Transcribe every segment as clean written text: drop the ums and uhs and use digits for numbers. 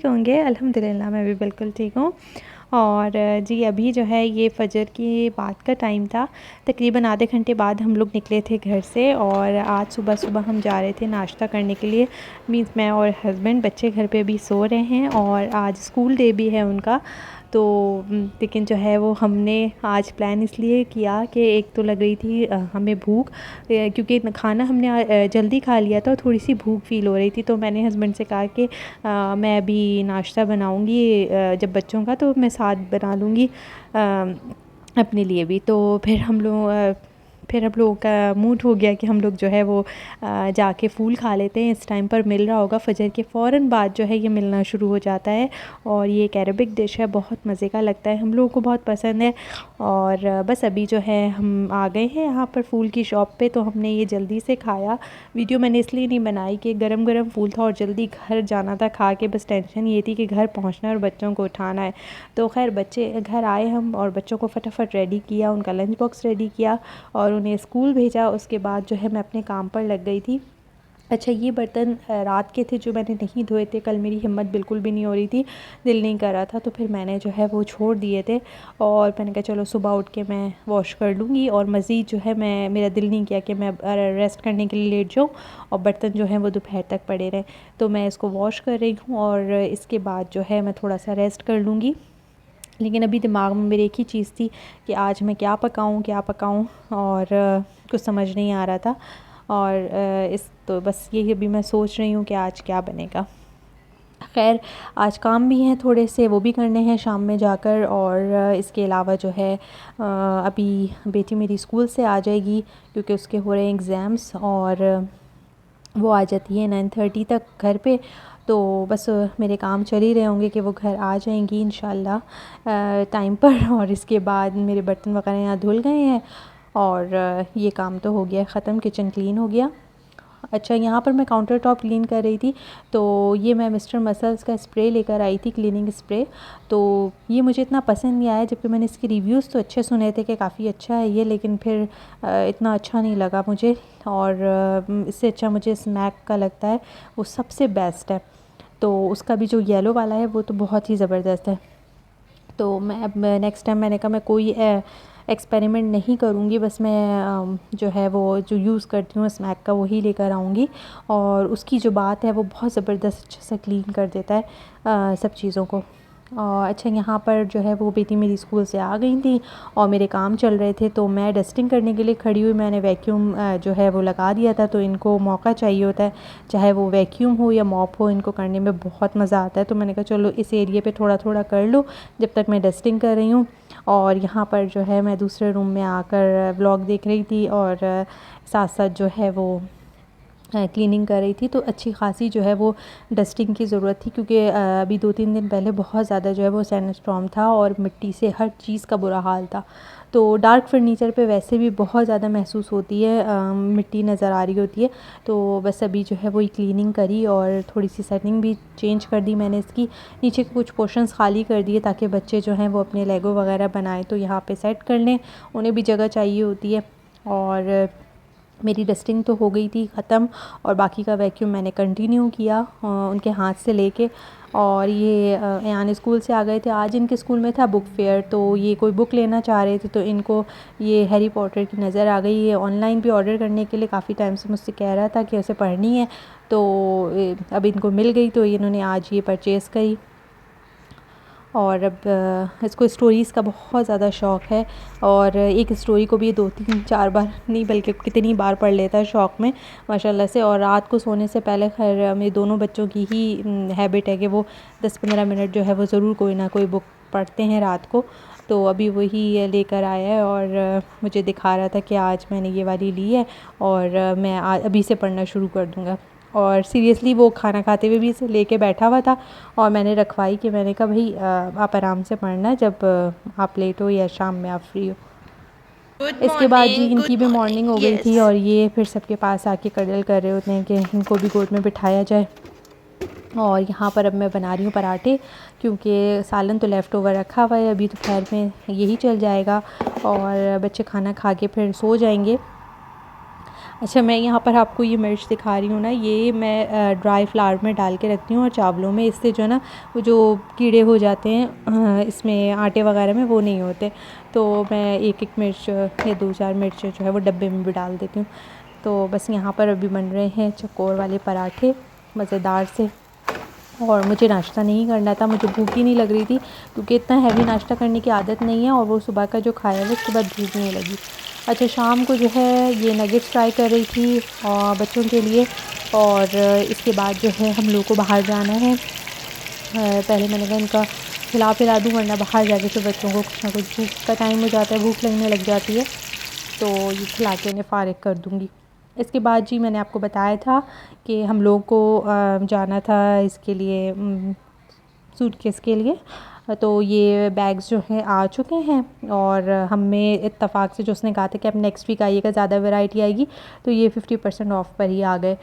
होंगे। अल्हम्दुलिल्लाह मैं भी बिल्कुल ठीक हूँ। और जी अभी जो है ये फ़जर की बात का टाइम था, तकरीबन आधे घंटे बाद हम लोग निकले थे घर से और आज सुबह-सुबह हम जा रहे थे नाश्ता करने के लिए। मीन्स मैं और हस्बैंड, बच्चे घर पे भी सो रहे हैं और आज स्कूल डे भी है उनका। तो लेकिन जो है वो हमने आज प्लान इसलिए किया कि एक तो लग रही थी हमें भूख, क्योंकि खाना हमने जल्दी खा लिया था और थोड़ी-सी भूख फ़ील हो रही थी। तो मैंने हस्बैंड से कहा कि मैं अभी नाश्ता बनाऊँगी जब बच्चों का तो मैं साथ बना लूँगी अपने लिए भी। तो फिर हम लोगों का मूड हो गया कि हम लोग जो है वो जाके फ़ूल खा लेते हैं। इस टाइम पर मिल रहा होगा, फ़जर के फ़ौरन बाद जो है ये मिलना शुरू हो जाता है और ये एक अरबिक डिश है, बहुत मज़े का लगता है, हम लोगों को बहुत पसंद है। और बस अभी जो है हम आ गए हैं यहाँ पर फ़ूल की शॉप पे, तो हमने ये जल्दी से खाया। वीडियो मैंने इसलिए नहीं बनाई कि गरम-गरम फ़ूल था और जल्दी घर जाना था खा के, बस टेंशन ये थी कि घर पहुँचना है और बच्चों को उठाना है। तो ख़ैर बच्चे घर आए हम और बच्चों को फटाफट रेडी किया, उनका लंच बॉक्स रेडी किया और उन्हें स्कूल भेजा। उसके बाद जो है मैं अपने काम पर लग गई थी। अच्छा, ये बर्तन रात के थे जो मैंने नहीं धोए थे, कल मेरी हिम्मत बिल्कुल भी नहीं हो रही थी, दिल नहीं कर रहा था, तो फिर मैंने जो है वो छोड़ दिए थे और मैंने कहा चलो सुबह उठ के मैं वॉश कर लूँगी। और मज़ीद जो है मेरा दिल नहीं किया कि मैं रेस्ट करने के लिए लेट जाऊँ और बर्तन जो हैं वो दोपहर तक पड़े रहें। तो मैं इसको वॉश कर रही हूँ और इसके बाद जो है मैं थोड़ा सा रेस्ट कर लूँगी। लेकिन अभी दिमाग में मेरी एक ही चीज़ थी कि आज मैं क्या पकाऊँ और कुछ समझ नहीं आ रहा था। और तो बस यही अभी मैं सोच रही हूँ कि आज क्या बनेगा। ख़ैर आज काम भी हैं थोड़े से, वो भी करने हैं शाम में जाकर। और इसके अलावा जो है अभी बेटी मेरी स्कूल से आ जाएगी क्योंकि उसके हो रहे हैं एग्ज़ाम्स और वो आ जाती है 9:30 तक घर पे। तो बस मेरे काम चल ही रहे होंगे कि वो घर आ जाएंगी इंशाल्लाह टाइम पर। और इसके बाद मेरे बर्तन वगैरह यहाँ धुल गए हैं और ये काम तो हो गया ख़त्म, किचन क्लीन हो गया। अच्छा, यहाँ पर मैं काउंटर टॉप क्लीन कर रही थी तो ये मैं मिस्टर मसल्स का स्प्रे लेकर आई थी, क्लीनिंग स्प्रे। तो ये मुझे इतना पसंद नहीं आया, जबकि मैंने इसके रिव्यूज़ तो अच्छे सुने थे कि काफ़ी अच्छा है ये, लेकिन फिर इतना अच्छा नहीं लगा मुझे। और इससे अच्छा मुझे स्मैक का लगता है, वो सबसे बेस्ट है। तो उसका भी जो येलो वाला है वो तो बहुत ही ज़बरदस्त है। तो मैं अब नेक्स्ट टाइम मैंने कहा मैं कोई एक्सपेरिमेंट नहीं करूँगी, बस मैं जो है वो जो यूज़ करती हूँ स्मैक का वही लेकर आऊँगी। और उसकी जो बात है वो बहुत ज़बरदस्त अच्छे से क्लीन कर देता है सब चीज़ों को। और अच्छा, यहाँ पर जो है वो बेटी मेरी स्कूल से आ गई थी और मेरे काम चल रहे थे तो मैं डस्टिंग करने के लिए खड़ी हुई। मैंने वैक्यूम जो है वो लगा दिया था, तो इनको मौका चाहिए होता है, चाहे वो वैक्यूम हो या मॉप हो, इनको करने में बहुत मज़ा आता है। तो मैंने कहा चलो इस एरिया पे थोड़ा थोड़ा कर लो जब तक मैं डस्टिंग कर रही हूँ। और यहाँ पर जो है मैं दूसरे रूम में आकर व्लॉग देख रही थी और साथ साथ जो है वो क्लीनिंग कर रही थी। तो अच्छी खासी जो है वो डस्टिंग की ज़रूरत थी क्योंकि अभी 2-3 दिन पहले बहुत ज़्यादा जो है वो सैंडस्टॉर्म था और मिट्टी से हर चीज़ का बुरा हाल था। तो डार्क फर्नीचर पे वैसे भी बहुत ज़्यादा महसूस होती है, मिट्टी नज़र आ रही होती है। तो बस अभी जो है वही क्लीनिंग करी और थोड़ी सी सेटिंग भी चेंज कर दी मैंने इसकी। नीचे के कुछ पोर्शंस खाली कर दिए ताकि बच्चे जो हैं वो अपने लेगो वगैरह बनाएं तो यहाँ पे सेट कर लें, उन्हें भी जगह चाहिए होती है। और मेरी डस्टिंग तो हो गई थी ख़त्म और बाकी का वैक्यूम मैंने कंटिन्यू किया उनके हाथ से लेके। और ये यानी स्कूल से आ गए थे, आज इनके स्कूल में था बुक फेयर, तो ये कोई बुक लेना चाह रहे थे तो इनको ये हैरी पॉटर की नज़र आ गई। ये ऑनलाइन भी ऑर्डर करने के लिए काफ़ी टाइम से मुझसे कह रहा था कि उसे पढ़नी है, तो अब इनको मिल गई तो इन्होंने आज ये परचेज़ करी। और अब इसको स्टोरीज़ का बहुत ज़्यादा शौक़ है और एक स्टोरी को भी ये 2-3-4 बार नहीं बल्कि कितनी बार पढ़ लेता है शौक़ में माशाल्लाह से। और रात को सोने से पहले खैर मेरे दोनों बच्चों की ही हैबिट है कि वो 10-15 मिनट जो है वो ज़रूर कोई ना कोई बुक पढ़ते हैं रात को। तो अभी वही लेकर आया है और मुझे दिखा रहा था कि आज मैंने ये वाली ली है और मैं अभी से पढ़ना शुरू कर दूँगा। और सीरियसली वो खाना खाते हुए भी इसे लेके बैठा हुआ था और मैंने रखवाई कि मैंने कहा भाई आप आराम से पढ़ना जब आप लेट हो या शाम में आप फ्री हो। गुड इसके बाद जी मॉर्निंग, इनकी गुड भी मॉर्निंग मॉर्निंग। हो गई यस। थी और ये फिर सबके पास आके कडल कर रहे होते हैं कि इनको भी गोद में बिठाया जाए। और यहाँ पर अब मैं बना रही हूँ पराठे क्योंकि सालन तो लेफ़्ट ओवर रखा हुआ है, अभी दोपहर में यही चल जाएगा और बच्चे खाना खा के फिर सो जाएंगे। अच्छा, मैं यहाँ पर आपको ये मिर्च दिखा रही हूँ ना, ये मैं ड्राई फ्लावर में डाल के रखती हूँ और चावलों में, इससे जो है ना वो जो कीड़े हो जाते हैं इसमें आटे वगैरह में, वो नहीं होते। तो मैं एक एक मिर्च या 2-4 मिर्च जो है वो डब्बे में भी डाल देती हूँ। तो बस यहाँ पर अभी बन रहे हैं चकोर वाले पराठे मज़ेदार से। और मुझे नाश्ता नहीं करना था, मुझे भूख ही नहीं लग रही थी, क्योंकि इतना हैवी नाश्ता करने की आदत नहीं है और वो सुबह का जो खाया है उसके बाद भूख नहीं लगी। अच्छा, शाम को जो है ये नगेट्स फ्राई कर रही थी और बच्चों के लिए। और इसके बाद जो है हम लोग को बाहर जाना है। पहले मैंने कहा इनका खिला दूँ, वरना बाहर जाके फिर बच्चों को कुछ ना कुछ भूख का टाइम हो जाता है, भूख लगने लग जाती है, तो ये खिला के इन्हें फ़ारिग कर दूँगी। इसके बाद जी मैंने आपको बताया था कि हम लोग को जाना था इसके लिए, सूटकेस के लिए। तो ये बैग्स जो हैं आ चुके हैं और हमें इत्तेफाक से जो उसने कहा था कि अब नेक्स्ट वीक आइएगा, ज़्यादा वैरायटी आएगी, तो ये 50% ऑफ पर ही आ गए।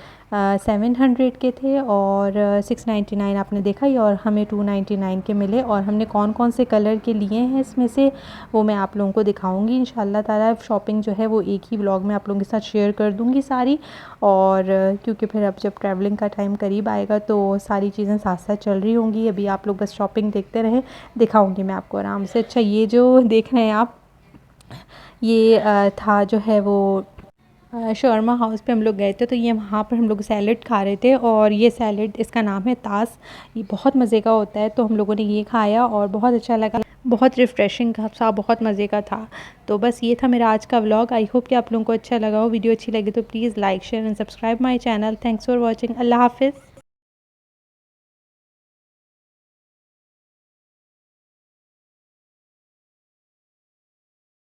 700 के थे और 699 आपने देखा ही, और हमें 299 के मिले। और हमने कौन कौन से कलर के लिए हैं इसमें से वो मैं आप लोगों को दिखाऊंगी इंशाल्लाह ताला। शॉपिंग जो है वो एक ही व्लॉग में आप लोगों के साथ शेयर कर दूंगी सारी। और क्योंकि फिर अब जब ट्रैवलिंग का टाइम करीब आएगा तो सारी चीज़ें साथ साथ चल रही होंगी, अभी आप लोग बस शॉपिंग देखते रहें, दिखाऊंगी मैं आपको आराम से। अच्छा, ये जो देख रहे हैं आप, ये था जो है वो शर्मा हाउस पे हम लोग गए थे, तो ये वहाँ पर हम लोग सैलेड खा रहे थे। और ये सैलेड, इसका नाम है तास, ये बहुत मज़े का होता है। तो हम लोगों ने ये खाया और बहुत अच्छा लगा, बहुत रिफ़्रेशिंग सा, बहुत मज़े का था। तो बस ये था मेरा आज का व्लॉग। आई होप कि आप लोगों को अच्छा लगा हो। वीडियो अच्छी लगी तो please like, share and subscribe my channel. Thanks for watching. अल्लाह हाफ़िज़।